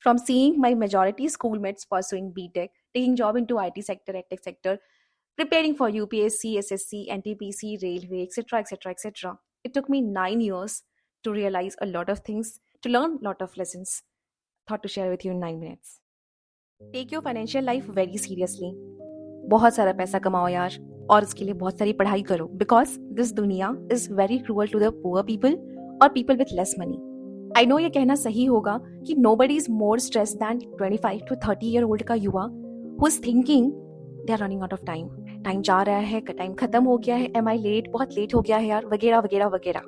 From seeing my majority schoolmates pursuing BTech, taking job into IT sector, EdTech sector, preparing for UPSC, SSC, NTPC, Railway, etc., etc., etc. It took me 9 years to realize a lot of things, to learn a lot of lessons. Thought to share with you in 9 minutes. Take your financial life very seriously. बहुत सारा पैसा कमाओ यार और इसके लिए बहुत सारी पढ़ाई करो बिकॉज दिस दुनिया is very cruel to the poor people और people with less money. I know ये कहना सही होगा कि nobody is more stress than 25 to 30 year old का युवा who is thinking they are running out of time. Time जा रहा है, टाइम खत्म हो गया है, एम आई लेट, बहुत लेट हो गया है यार, वगैरह वगैरह वगैरह.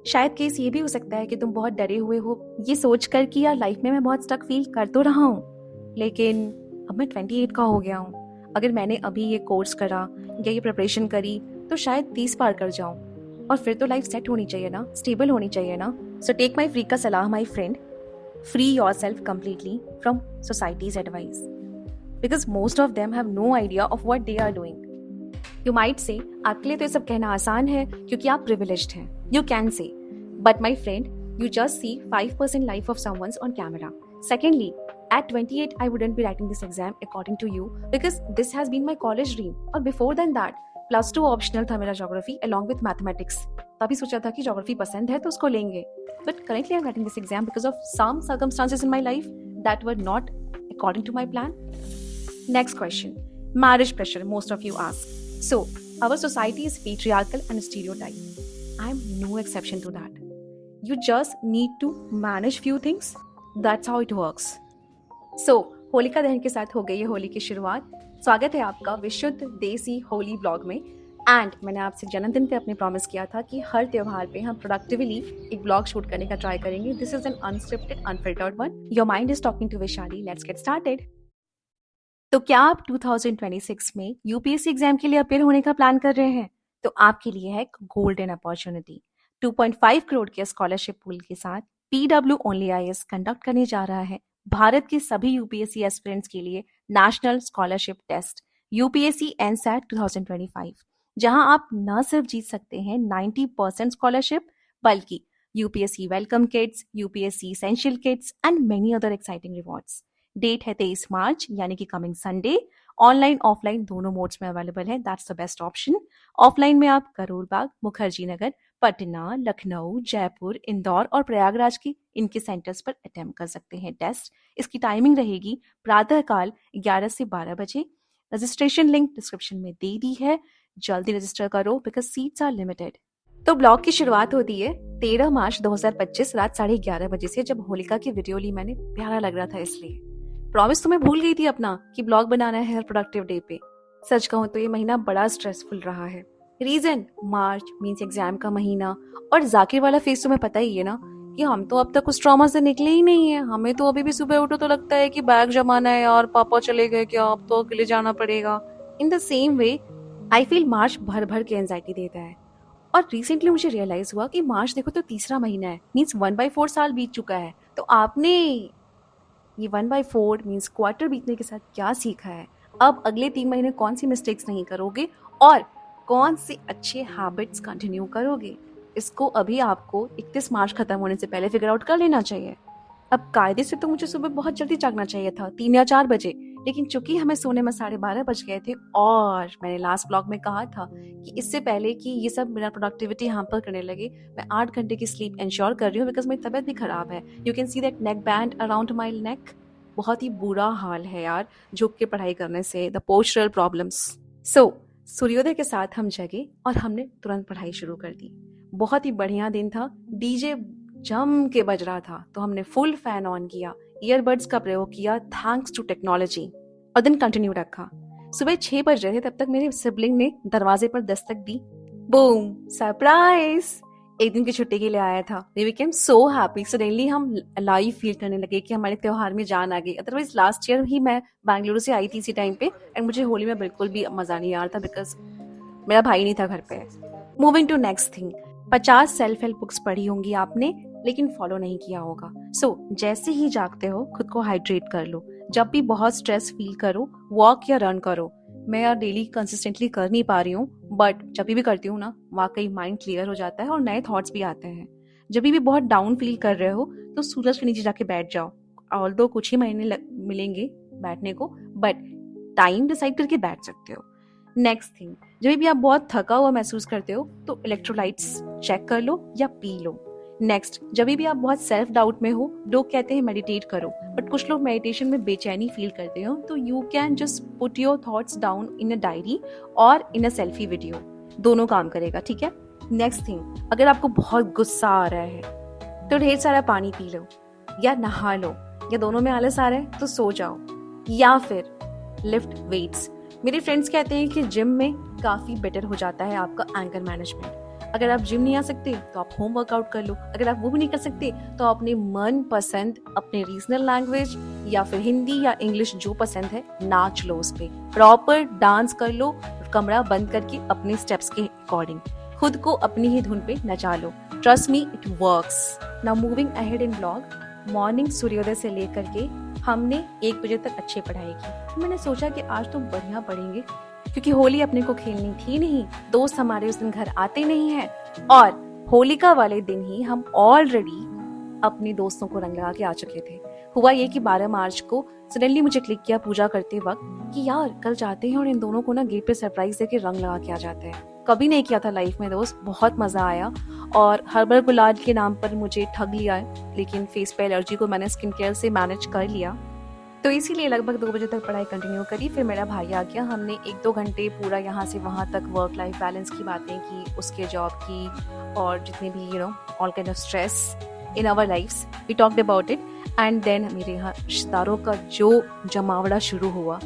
शायद केस ये भी हो सकता है कि तुम बहुत डरे हुए हो ये सोचकर कि यार लाइफ में मैं बहुत स्टक फील कर तो रहा हूँ लेकिन अब मैं 28 का हो गया हूँ. अगर मैंने अभी ये कोर्स करा या ये प्रिपरेशन करी तो शायद 30 पार कर जाऊं और फिर तो लाइफ सेट होनी चाहिए ना, स्टेबल होनी चाहिए ना. सो टेक माई फ्री का सलाह my friend, free yourself completely from society's advice because most of them have no idea of what they are doing. You might say आपके लिए तो ये सब कहना आसान है क्योंकि आप प्रिविलेज्ड हैं. You can say but my friend you just see 5% life of someone's on camera. Secondly, at 28, I wouldn't be writing this exam according to you because this has been my college dream. Or before than that, +2 optional था मेरा geography along with mathematics. तभी सोचा था कि geography पसंद है तो उसको लेंगे. But currently I'm writing this exam because of some circumstances in my life that were not according to my plan. Next question. Marriage pressure, most of you ask. So, our society is patriarchal and stereotyped. I'm no exception to that. You just need to manage few things. That's how it works. So, Holika दहन के साथ हो गई है होली की शुरुआत. स्वागत है आपका विशुद्ध देसी होली ब्लॉग में. एंड मैंने आपसे जन्मदिन पे अपने प्रॉमिस किया था कि हर त्योहार पे हम प्रोडक्टिवली एक ब्लॉग शूट करने का ट्राई करेंगे. This is an unscripted unfiltered one. Your mind is talking to Vaishali. Let's get started. तो क्या आप 2026 में यूपीएससी एग्जाम के लिए अपेयर होने का प्लान कर रहे हैं तो आपके लिए है एक गोल्डन अपॉर्चुनिटी. 2.5 करोड़ के स्कॉलरशिप पूल के साथ पीडब्ल्यू ओनली आईएएस कंडक्ट करने जा रहा है भारत के सभी यूपीएससी एस्पिरेंट्स के लिए नेशनल स्कॉलरशिप टेस्ट यूपीएससी एनसैट 2025, जहां आप न सिर्फ जीत सकते हैं 90% स्कॉलरशिप बल्कि UPSC welcome kits, UPSC essential kits and many other exciting rewards. Date है 23 मार्च यानी कि कमिंग संडे. ऑनलाइन ऑफलाइन दोनों मोड्स में अवेलेबल है. That's the best option. Offline में आप करोलबाग, मुखर्जी नगर, पटना, लखनऊ, जयपुर, इंदौर और प्रयागराज की इनके सेंटर्स पर अटेम्प्ट कर सकते हैं टेस्ट. इसकी टाइमिंग रहेगी प्रातःकाल 11 से 12 बजे. रजिस्ट्रेशन लिंक डिस्क्रिप्शन में दे दी है. जल्दी रजिस्टर करो बिकॉज सीट्स आर लिमिटेड. तो ब्लॉग की शुरुआत होती है 13 मार्च 2025 रात 11:30 बजे से, जब होलिका की वीडियो ली मैंने. प्यारा लग रहा था इसलिए. प्रॉमिस तो मैं भूल गई थी अपना कि ब्लॉग बनाना है हर प्रोडक्टिव डे पे. सच कहूं तो ये महीना बड़ा स्ट्रेसफुल रहा है. रीजन मार्च मीन्स एग्जाम का महीना और जाकिर वाला फेज तुम्हें पता ही है ना कि हम तो अब तक उस ट्रॉमा से निकले ही नहीं है. हमें तो अभी भी सुबह उठो तो लगता है कि बैग जमाना है यार, पापा चले गए क्या, अब तो अकेले जाना पड़ेगा. In the same way I feel मार्च भर भर के एंजाइटी देता है. और रिसेंटली मुझे रियलाइज हुआ कि मार्च देखो तो तीसरा महीना है, मीन्स 1/4 साल बीत चुका है. तो आपने ये 1/4 मीन्स क्वार्टर बीतने के साथ क्या सीखा है? अब अगले 3 महीने कौन सी मिस्टेक्स नहीं करोगे और कौन से अच्छे हैबिट्स कंटिन्यू करोगे? इसको अभी आपको 31 मार्च खत्म होने से पहले फिगर आउट कर लेना चाहिए. अब कायदे से तो मुझे सुबह बहुत जल्दी जागना चाहिए था, 3 या 4 बजे, लेकिन चूंकि हमें सोने में 12:30 बज गए थे और मैंने लास्ट ब्लॉग में कहा था कि इससे पहले कि ये सब मेरा प्रोडक्टिविटी हैम्पर करने लगे, मैं 8 घंटे की स्लीप इंश्योर कर रही हूँ बिकॉज मेरी तबीयत भी खराब है. You can see that neck band around my neck. बहुत ही बुरा हाल है यार झुक के पढ़ाई करने से. The postural problems. सो सूर्योदय के साथ हम जगे और हमने तुरंत पढ़ाई शुरू कर दी. बहुत ही बढ़िया दिन था. डीजे जम के बज रहा था तो हमने फुल फैन ऑन किया, ईयरबड्स का प्रयोग किया थैंक्स टू टेक्नोलॉजी, और दिन कंटिन्यू रखा. सुबह 6 बज रहे थे तब तक मेरे सिबलिंग ने दरवाजे पर दस्तक दी. Boom, surprise. एक दिन की छुट्टी के लिए आया था. We became so happy. Suddenly हम लाइव फील करने लगे कि हमारे त्योहार में जान आ गई. अदरवाइज लास्ट ईयर ही मैं बेंगलुरु से आई थी इसी टाइम पे एंड मुझे होली में बिल्कुल भी मजा नहीं आ रहा था बिकॉज मेरा भाई नहीं था घर पे. Moving to next thing. 50 self help books पढ़ी होंगी आपने लेकिन फॉलो नहीं किया होगा. सो जैसे ही जागते हो खुद को हाइड्रेट कर लो. जब भी बहुत स्ट्रेस फील करो वॉक या रन करो. मैं यार डेली कंसिस्टेंटली कर नहीं पा रही हूँ बट जब भी करती हूँ ना वाकई माइंड क्लियर हो जाता है और नए थॉट्स भी आते हैं. जब भी बहुत डाउन फील कर रहे हो तो सूरज के नीचे जाके बैठ जाओ. ऑल्दो कुछ ही महीने मिलेंगे बैठने को, बट टाइम डिसाइड करके बैठ सकते हो। नेक्स्ट थिंग, जब भी आप बहुत थका हुआ महसूस करते हो तो इलेक्ट्रोलाइट्स चेक कर लो या पी लो। नेक्स्ट, जब भी आप बहुत सेल्फ डाउट में हो, लोग कहते हैं मेडिटेट करो, बट कुछ लोग मेडिटेशन में बेचैनी फील करते हो, तो you can just put your thoughts down in a diary और इन अ सेल्फी वीडियो, दोनों काम करेगा, ठीक है। नेक्स्ट थिंग, अगर आपको बहुत गुस्सा आ रहा है तो ढेर सारा पानी पी लो या नहा लो, या दोनों में आलस आ रहा है तो सो जाओ, या फिर लिफ्ट वेट्स। मेरे फ्रेंड्स कहते हैं कि जिम में काफी बेटर हो जाता है आपका एंगर मैनेजमेंट। अगर आप जिम नहीं आ सकते तो आप होम वर्कआउट कर लो, अगर आप वो भी नहीं कर सकते तो अपने मन पसंद अपने रीजनल लैंग्वेज या फिर हिंदी या इंग्लिश जो पसंद है नाच लो, उस पे प्रॉपर डांस कर लो, कमरा बंद करके अपने स्टेप्स के अकॉर्डिंग खुद को अपनी ही धुन पे नचा लो। Trust me, it works. Now moving ahead in blog, morning सूर्योदय से लेकर के हमने 1 बजे तक अच्छी पढ़ाई की। तो मैंने सोचा कि आज तो बढ़िया पढ़ेंगे, क्योंकि होली अपने को खेलनी थी नहीं, दोस्त हमारे उस दिन घर आते नहीं हैं, और होलिका वाले दिन ही हम ऑलरेडी अपने दोस्तों को रंग लगा के आ चुके थे। हुआ ये कि 12 मार्च को सडनली मुझे क्लिक किया पूजा करते वक्त कि यार कल जाते हैं और इन दोनों को ना गेट पे सरप्राइज देके रंग लगा के आ जाते हैं। कभी नहीं किया था लाइफ में दोस्त, बहुत मजा आया। और हर्बल गुलाल के नाम पर मुझे ठग लिया है, लेकिन फेस पे एलर्जी को मैंने स्किन केयर से मैनेज कर लिया, तो इसीलिए लगभग 2 बजे तक पढ़ाई कंटिन्यू करी। फिर मेरा भाई आ गया, हमने 1-2 घंटे पूरा यहाँ से वहाँ तक वर्क लाइफ बैलेंस की बातें की, उसके जॉब की, और जितने भी all kind of stress in our lives we talked about it. And then मेरे यहाँ रिश्तेदारों का जो जमावड़ा शुरू हुआ,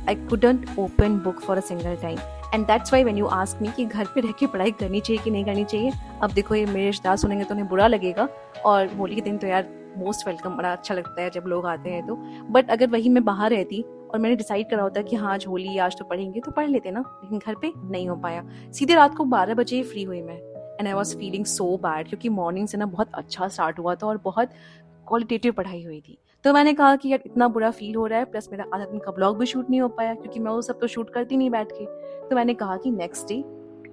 I couldn't open book for a single time. And that's why when you ask me कि घर पे रह के पढ़ाई करनी चाहिए कि नहीं करनी चाहिए, अब देखो ये मेरे रिश्तेदार सुनेंगे तो उन्हें बुरा लगेगा, और होली के दिन तो यार मोस्ट वेलकम, बड़ा अच्छा लगता है जब लोग आते हैं तो। बट अगर वही मैं बाहर रहती और मैंने डिसाइड करा होता कि हाँ आज होली, आज तो पढ़ेंगे, तो पढ़ लेते ना, लेकिन घर पे नहीं हो पाया। सीधे रात को 12 बजे ही फ्री हुई मैं, and I was feeling so bad, क्योंकि मॉर्निंग से ना बहुत अच्छा स्टार्ट हुआ था और बहुत क्वालिटेटिव पढ़ाई हुई थी। तो मैंने कहा कि यार इतना बुरा फील हो रहा है, प्लस मेरा आधा दिन का ब्लॉग भी शूट नहीं हो पाया, क्योंकि मैं वो सब तो शूट करती नहीं बैठ के। तो मैंने कहा कि नेक्स्ट डे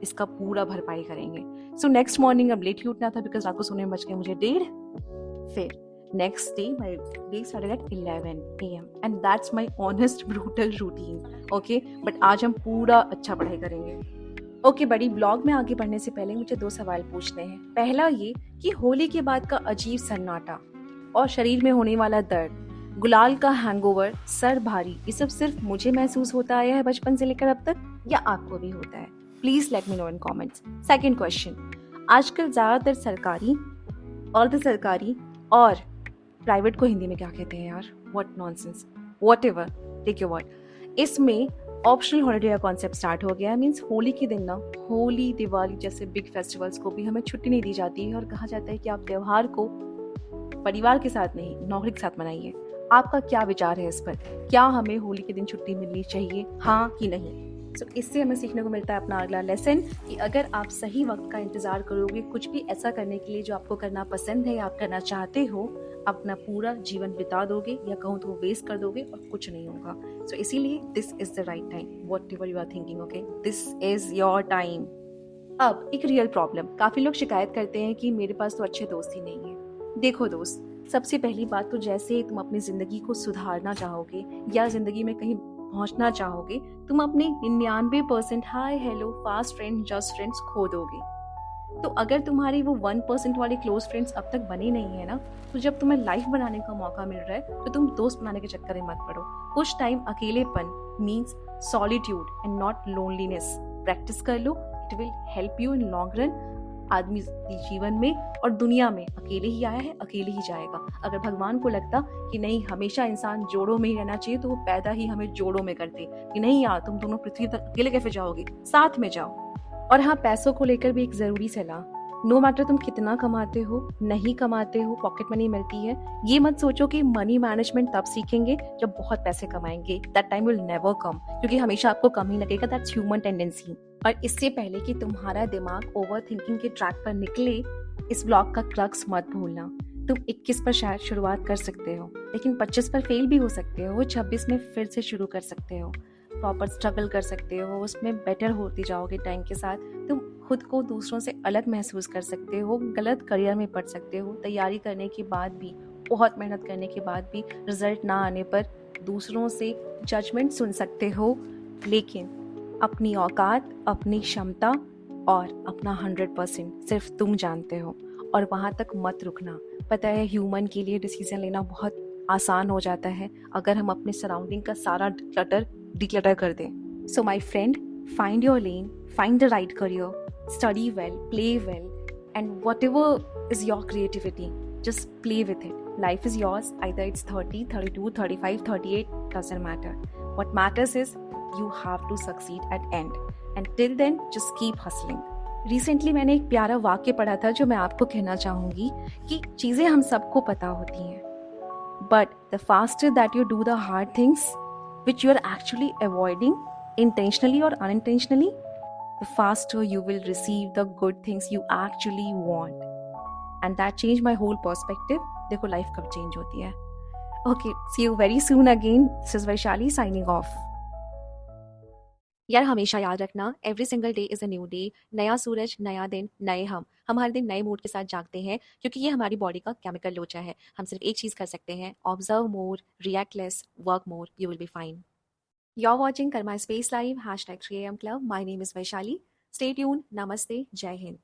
इसका पूरा भरपाई करेंगे। सो नेक्स्ट मॉर्निंग अब लेट ही उठना था, बिकॉज रात को सोने में बच गए मुझे 1:30। फिर next day my day started at 11 AM and that's my honest brutal routine, okay? but आज हम पूरा अच्छा पढ़ाई करेंगे। ओके बड़ी, ब्लॉग में आगे बढ़ने से पहले मुझे 2 सवाल पूछने हैं। पहला ये कि होली के बाद का अजीब सन्नाटा और शरीर में होने वाला दर्द, गुलाल का हैंगओवर, सर भारी, ये सब सिर्फ मुझे महसूस होता आया है बचपन से लेकर अब तक, या आपको भी होता है? Please let me know in comments. Second question, आजकल ज्यादातर सरकारी, अर्ध सरकारी और प्राइवेट को हिंदी में क्या कहते हैं यार, what nonsense, whatever, take your word, इसमें ऑप्शनल हॉलिडे का कॉन्सेप्ट स्टार्ट हो गया है। मींस होली के दिन ना, होली, दिवाली जैसे बिग फेस्टिवल्स को भी हमें छुट्टी नहीं दी जाती है, और कहा जाता है कि आप त्योहार को परिवार के साथ नहीं, नौकरी के साथ मनाइए। आपका क्या विचार है इस पर? क्या हमें होली के दिन छुट्टी मिलनी चाहिए, हाँ कि नहीं? इससे हमें सीखने को मिलता है अपना अगला लेसन, कि अगर आप सही वक्त का इंतजार करोगे कुछ भी ऐसा करने के लिए जो आपको करना पसंद है, आप करना चाहते हो, अपना पूरा जीवन बिता दोगे, या कहूँ तो वेस्ट कर दोगे और कुछ नहीं होगा। इसीलिए this is the right time, whatever you are thinking, okay, this is your time. अब एक रियल प्रॉब्लम, काफी लोग शिकायत करते हैं कि मेरे पास तो अच्छे दोस्त ही नहीं है। देखो दोस्त, सबसे पहली बात तो जैसे तुम अपनी जिंदगी को सुधारना चाहोगे या जिंदगी में कहीं पहुंचना चाहोगे, तुम अपने 99% hi hello fast friend just friends खो दोगे। तो अगर तुम्हारी वो 1% वाले क्लोज फ्रेंड्स अब तक बने नहीं है ना, तो जब तुम्हें लाइफ बनाने का मौका मिल रहा है तो तुम दोस्त बनाने के चक्कर में मत पड़ो। कुछ टाइम अकेलेपन means solitude and not loneliness practice कर लो, it will help you in long run. आदमी जीवन में और दुनिया में अकेले ही आया है, अकेले ही जाएगा। अगर भगवान को लगता कि नहीं हमेशा इंसान जोड़ों में ही रहना चाहिए, तो वो पैदा ही हमें जोड़ों में करते कि नहीं यार तुम दोनों पृथ्वी तक अकेले कैसे जाओगे, साथ में जाओ। और हाँ, पैसों को लेकर भी एक जरूरी सलाह, नो मैटर तुम कितना कमाते हो, नहीं कमाते हो, पॉकेट मनी मिलती है, ये मत सोचो कि मनी मैनेजमेंट तब सीखेंगे जब बहुत पैसे कमाएंगे। That time will never come, क्योंकि हमेशा आपको कम ही लगेगा, दैट्स ह्यूमन टेंडेंसी। और इससे पहले कि तुम्हारा दिमाग ओवर थिंकिंग के ट्रैक पर निकले, इस ब्लॉग का क्रक्स मत भूलना। तुम 21 पर शायद शुरुआत कर सकते हो, लेकिन 25 पर फेल भी हो सकते हो, 26 में फिर से शुरू कर सकते हो, प्रॉपर स्ट्रगल कर सकते हो, उसमें बेटर होती जाओगे टाइम के साथ। तुम खुद को दूसरों से अलग महसूस कर सकते हो, गलत करियर में पढ़ सकते हो, तैयारी करने के बाद भी बहुत मेहनत करने के बाद भी रिजल्ट ना आने पर दूसरों से जजमेंट सुन सकते हो, लेकिन अपनी औकात, अपनी क्षमता और अपना 100% सिर्फ तुम जानते हो, और वहाँ तक मत रुकना। पता है ह्यूमन के लिए डिसीजन लेना बहुत आसान हो जाता है अगर हम अपने सराउंडिंग का सारा डिक्लटर कर दें। So my friend, find your lane, find the right career, study well, play well, and whatever is your creativity, just play with it. Life is yours, either it's 30, 32, 35, 38, doesn't matter. What matters is you have to succeed at end. And till then, just keep hustling. Recently मैंने एक प्यारा वाक्य पढ़ा था जो मैं आपको कहना चाहूँगी कि चीज़ें हम सबको पता होती हैं, but the faster that you do the hard things which you are actually avoiding intentionally or unintentionally, the faster you will receive the good things you actually want. And that changed my whole perspective. देखो life कब change होती है. Okay, see you very soon again. This is Vaishali signing off. यार हमेशा याद रखना, every single day is a new day. नया सूरज, नया दिन, नए हम हर दिन नए मूड के साथ जागते हैं, क्योंकि ये हमारी बॉडी का केमिकल लोचा है. हम सिर्फ एक चीज़ कर सकते हैं, observe more, react less, work more, you will be fine. You're watching Karma Space Live, #3am Club. My name is Vaishali. Stay tuned. Namaste. Jai Hind.